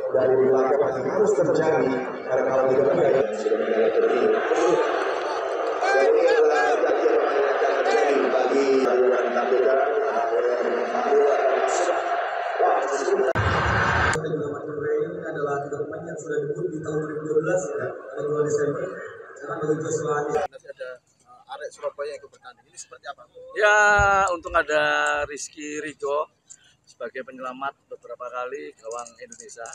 dari laga masih harus terjadi karena kalau tidak ya sudah mengalami terjadi. Ini adalah kejadian yang akan terjadi bagi saluran KPK. Ini adalah tiga pemain yang sudah debut di tahun 2012 ya, pada 2 Desember. Sekarang bagi Joshua masih ada Arek Surabaya yang ikut bertanding. Ini seperti apa? Ya, untung ada Rizky Rijo sebagai penyelamat beberapa kali gawang Indonesia.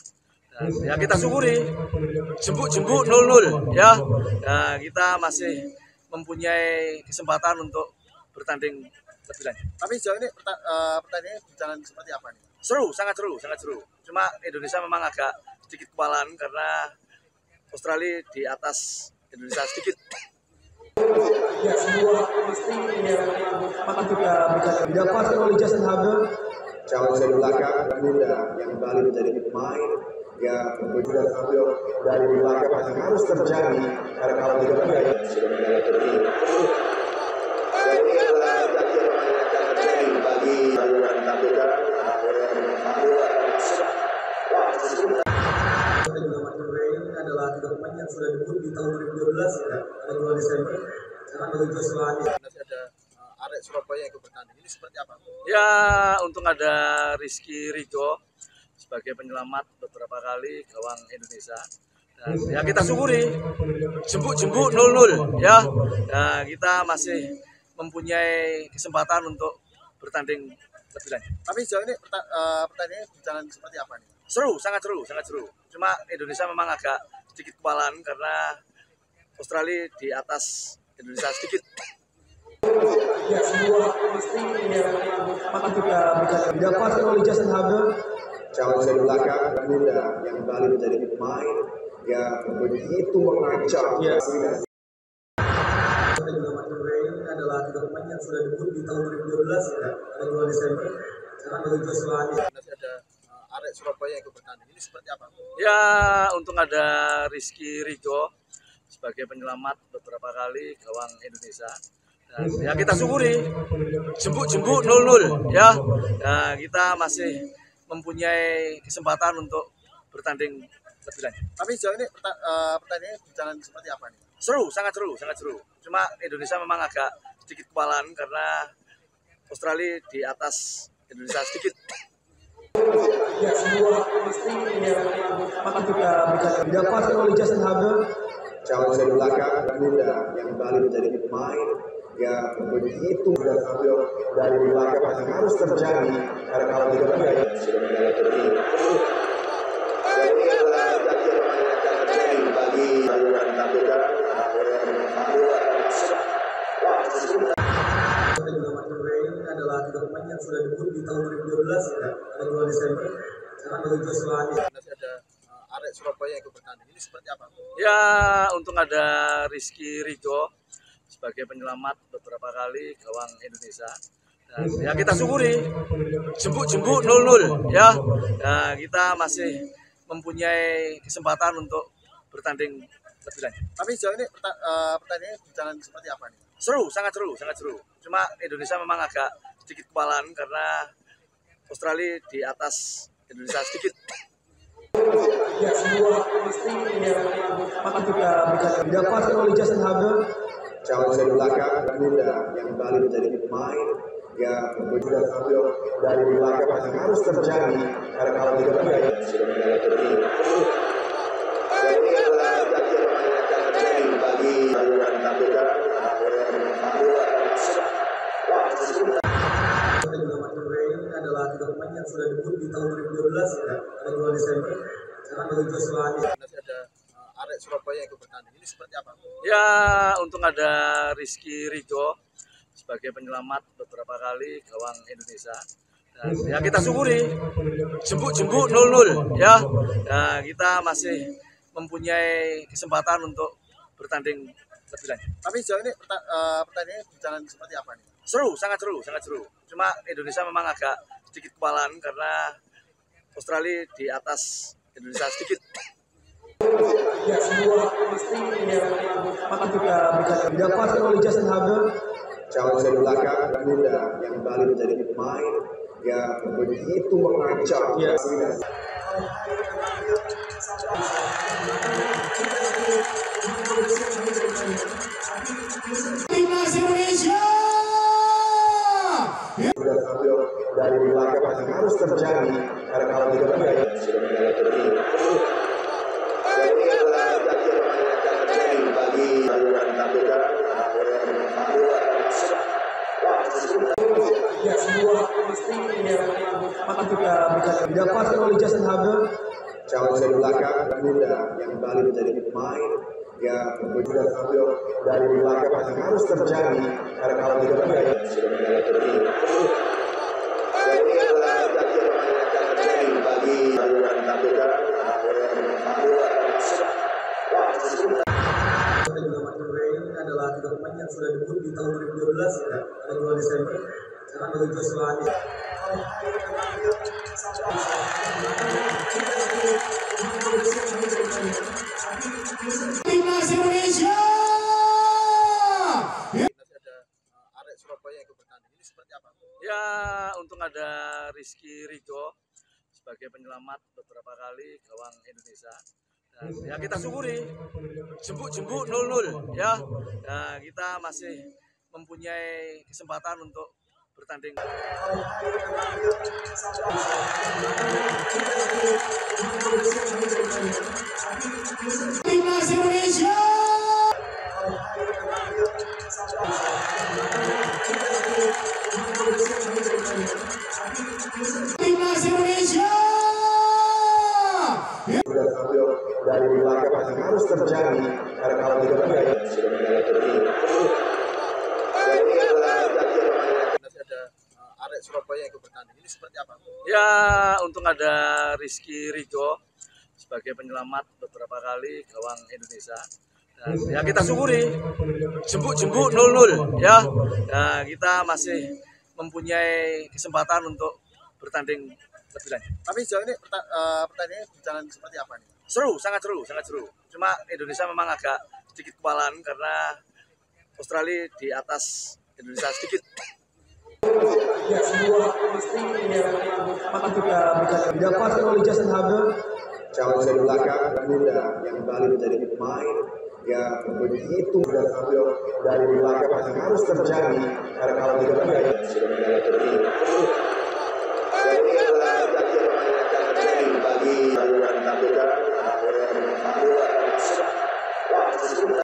Dan ya kita syukuri, jembuk-jembuk 0-0 ya. Nah, kita masih mempunyai kesempatan untuk bertanding lebih lanjut. Tapi sejauh ini pertandingannya berjalan seperti apa nih? Seru, sangat seru, sangat seru. Cuma Indonesia memang agak sedikit kewalahan karena Australia di atas Indonesia sedikit. ya sebuah pasti yang akan kita didapatkan oleh Jason Haber. Calon dari belakang Muda yang kembali menjadi pemain ya sudah tampil dari belakang masih harus terjadi karena kalau tidak ya sudah mengalami terjadi. Ini adalah kejadian yang akan terjadi bagi saluran KPK. Ini adalah tiga pemain yang sudah debut di tahun 2012 ya, pada 2 Desember. Sekarang bagi Joshua Masih ada Arek Surabaya yang ikut bertanding. Ini seperti apa? Ya, untung ada Rizky Rijo sebagai penyelamat beberapa kali gawang Indonesia. Dan ya kita syukuri, jembuk-jembuk 0-0 ya. Nah, kita masih mempunyai kesempatan untuk bertanding lebih lanjut. Tapi sejauh ini pertandingannya berjalan seperti apa nih? Seru, sangat seru, sangat seru. Cuma Indonesia memang agak sedikit kewalahan karena Australia di atas Indonesia sedikit. ya sebuah pasti yang akan kita didapatkan oleh Jason Haber. Calon dari belakang Muda yang kembali menjadi pemain ya begitu mengancam. Ini adalah tiga pemain yang sudah debut di tahun 2012 ya, pada 2 Desember. Sekarang bagi Joshua Masih ada Arek Surabaya yang ikut bertanding. Ini seperti apa? Ya, untung ada Rizky Rijo sebagai penyelamat beberapa kali gawang Indonesia. Dan ya kita syukuri, jembuk-jembuk 0-0 ya. Nah, kita masih mempunyai kesempatan untuk bertanding lebih lanjut. Tapi sejauh ini pertandingannya berjalan seperti apa nih? Seru, sangat seru, sangat seru. Cuma Indonesia memang agak sedikit kewalahan karena Australia di atas Indonesia sedikit. ya sebuah pasti yang akan kita didapatkan oleh Jason Haber. Calon dari belakang Muda yang kembali menjadi pemain ya begitu sudah tampil dari belakang masih harus terjadi karena kalau tidak ya sudah mengalami terjadi. Ini adalah kejadian yang akan terjadi bagi saluran KPK. Ini adalah tiga pemain yang sudah debut di tahun 2012 ya, pada 2 Desember. Sekarang bagi Joshua Masih ada Arek Surabaya yang ikut bertanding. Ini seperti apa? Ya, untung ada Rizky Rijo sebagai penyelamat beberapa kali gawang Indonesia. Dan ya kita syukuri, jembuk-jembuk 0-0 ya. Nah, kita masih mempunyai kesempatan untuk bertanding lebih lanjut. Tapi sejauh ini pertandingannya berjalan seperti apa nih? Seru, sangat seru, sangat seru. Cuma Indonesia memang agak sedikit kewalahan karena Australia di atas Indonesia sedikit. ya sebuah pasti yang akan kita didapatkan oleh Jason Haber. Calon dari belakang Muda yang kembali menjadi pemain ya sudah tampil dari belakang masih harus terjadi karena kalau tidak ya sudah mengalami terjadi. Ini adalah kejadian yang akan terjadi bagi saluran KPK. Ini adalah tiga pemain yang sudah debut di tahun 2012 ya, pada 2 Desember. Sekarang bagi Joshua Masih ada Arek Surabaya yang ikut bertanding. Ini seperti apa? Ya, untung ada Rizky Rijo sebagai penyelamat beberapa kali gawang Indonesia. Dan ya kita syukuri, jembuk-jembuk 0-0 ya. Nah, kita masih mempunyai kesempatan untuk bertanding lebih lanjut. Tapi sejauh ini pertandingannya berjalan seperti apa nih? Seru, sangat seru, sangat seru. Cuma Indonesia memang agak sedikit kewalahan karena Australia di atas Indonesia sedikit. ya sebuah pasti yang akan kita didapatkan oleh Jason Haber. Calon dari belakang Muda yang kembali menjadi pemain ya begitu mengancam. yang sudah meninggal Turki. Dan ini adalah kejadian yang akan terjadi bagi saluran KPK yang baru akan masuk. Ya, sebuah peristiwa yang patut kita bicara. Didapatkan oleh Jason Haber. Calon dari belakang Garuda yang kembali menjadi pemain yang sudah tampil dari belakang masih harus terjadi karena kalau tidak ada yang sudah meninggal Turki. Dan ini adalah kejadian yang akan terjadi bagi saluran KPK yang baru akan masuk. Ini adalah tiga pemain yang sudah debut di tahun 2012 ya, pada 2 Desember. Sekarang bagi Joshua Adi. Timnas Indonesia. Ada arek Surabaya yang ikut bertanding. Ini seperti apa? Ya, untung ada Rizky Ridho sebagai penyelamat beberapa kali gawang Indonesia. Dan ya kita syukuri, jembuk-jembuk 0-0 ya. Nah, kita masih mempunyai kesempatan untuk bertanding. Timnas Indonesia. Timnas Indonesia. Sudah tampil dari belakang masih harus terjadi karena kalau tidak ada yang sudah meninggal Turki. Dan ini adalah kejadian yang Ada arek Surabaya yang ikut bertanding. Ini seperti apa? Ya, untung ada Rizky Ridho sebagai penyelamat beberapa kali gawang Indonesia. Dan ya kita syukuri, jembuk-jembuk 0-0 ya. Nah, kita masih mempunyai kesempatan untuk bertanding lebih lanjut. Tapi sejauh ini pertandingannya berjalan seperti apa nih? Seru, sangat seru, sangat seru. Cuma Indonesia memang agak sedikit kewalahan karena Australia di atas Indonesia sedikit. Ya, sebuah peristiwa yang patut kita bicara. Didapatkan oleh Jason Haber. calon dari belakang Garuda yang kembali menjadi pemain yang begitu sudah tampil dari belakang masih harus terjadi karena kalau tidak ada yang sudah meninggal Turki. Dan ini adalah kejadian yang akan terjadi bagi saluran KPK yang baru akan masuk.